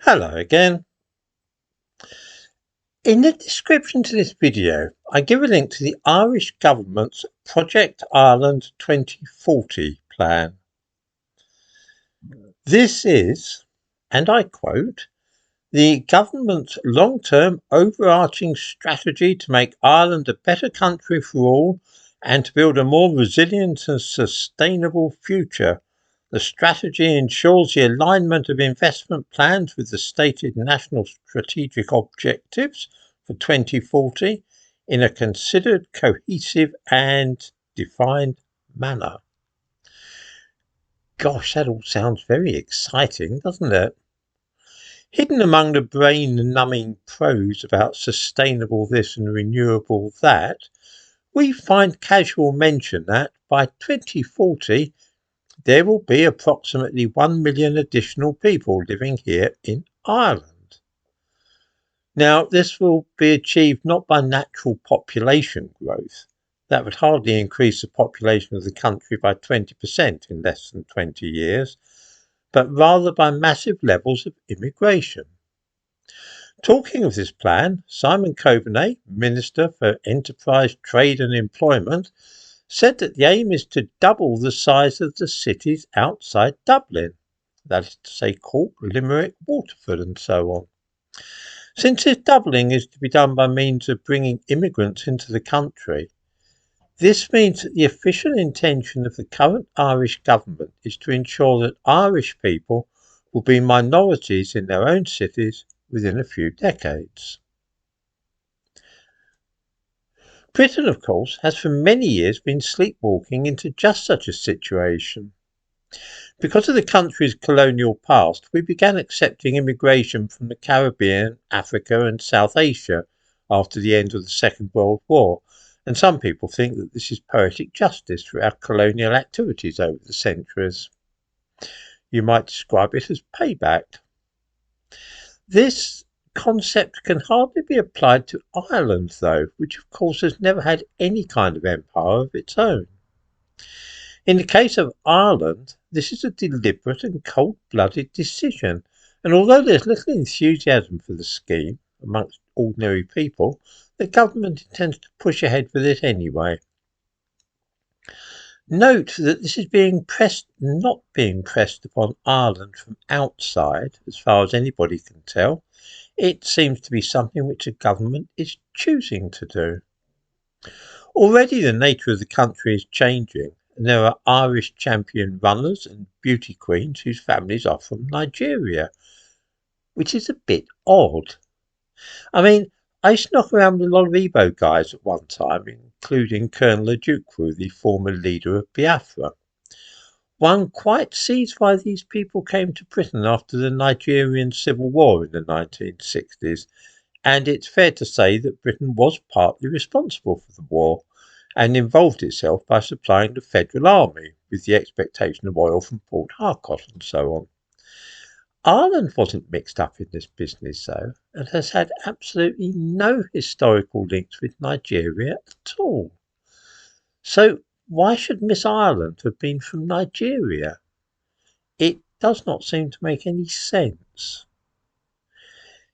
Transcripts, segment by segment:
Hello again. In the description to this video, I give a link to the Irish government's Project Ireland 2040 plan. This is, and I quote, the government's long-term overarching strategy to make Ireland a better country for all and to build a more resilient and sustainable future. The strategy ensures the alignment of investment plans with the stated national strategic objectives for 2040 in a considered, cohesive and defined manner. Gosh, that all sounds very exciting, doesn't it? Hidden among the brain-numbing prose about sustainable this and renewable that, we find casual mention that by 2040 there will be approximately 1 million additional people living here in Ireland. Now, this will be achieved not by natural population growth. That would hardly increase the population of the country by 20% in less than 20 years, but rather by massive levels of immigration. Talking of this plan, Simon Coveney, Minister for Enterprise, Trade and Employment, said that the aim is to double the size of the cities outside Dublin, that is to say Cork, Limerick, Waterford and so on. Since this doubling is to be done by means of bringing immigrants into the country, this means that the official intention of the current Irish government is to ensure that Irish people will be minorities in their own cities within a few decades. Britain, of course, has for many years been sleepwalking into just such a situation. Because of the country's colonial past, we began accepting immigration from the Caribbean, Africa and South Asia after the end of the Second World War, and some people think that this is poetic justice for our colonial activities over the centuries. You might describe it as payback. This concept can hardly be applied to Ireland, though, which of course has never had any kind of empire of its own. In the case of Ireland, this is a deliberate and cold-blooded decision, and although there's little enthusiasm for the scheme amongst ordinary people, the government intends to push ahead with it anyway. Note that this is not being pressed upon Ireland from outside, as far as anybody can tell. It seems to be something which the government is choosing to do. Already the nature of the country is changing, and there are Irish champion runners and beauty queens whose families are from Nigeria, which is a bit odd. I mean, I used to knock around with a lot of Igbo guys at one time, including Colonel Ojukwu, the former leader of Biafra. One quite sees why these people came to Britain after the Nigerian Civil War in the 1960s, and it's fair to say that Britain was partly responsible for the war and involved itself by supplying the Federal Army with the expectation of oil from Port Harcourt and so on. Ireland wasn't mixed up in this business though, and has had absolutely no historical links with Nigeria at all. So why should Miss Ireland have been from Nigeria? It does not seem to make any sense.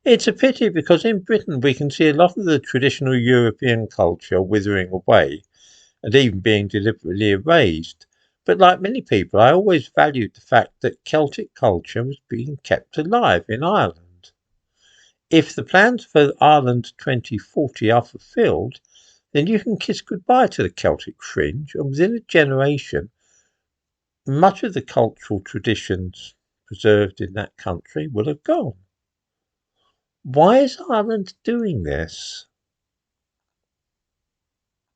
It's a pity because in Britain we can see a lot of the traditional European culture withering away and even being deliberately erased. But like many people, I always valued the fact that Celtic culture was being kept alive in Ireland. If the plans for Ireland 2040 are fulfilled, then you can kiss goodbye to the Celtic fringe, and within a generation, much of the cultural traditions preserved in that country will have gone. Why is Ireland doing this?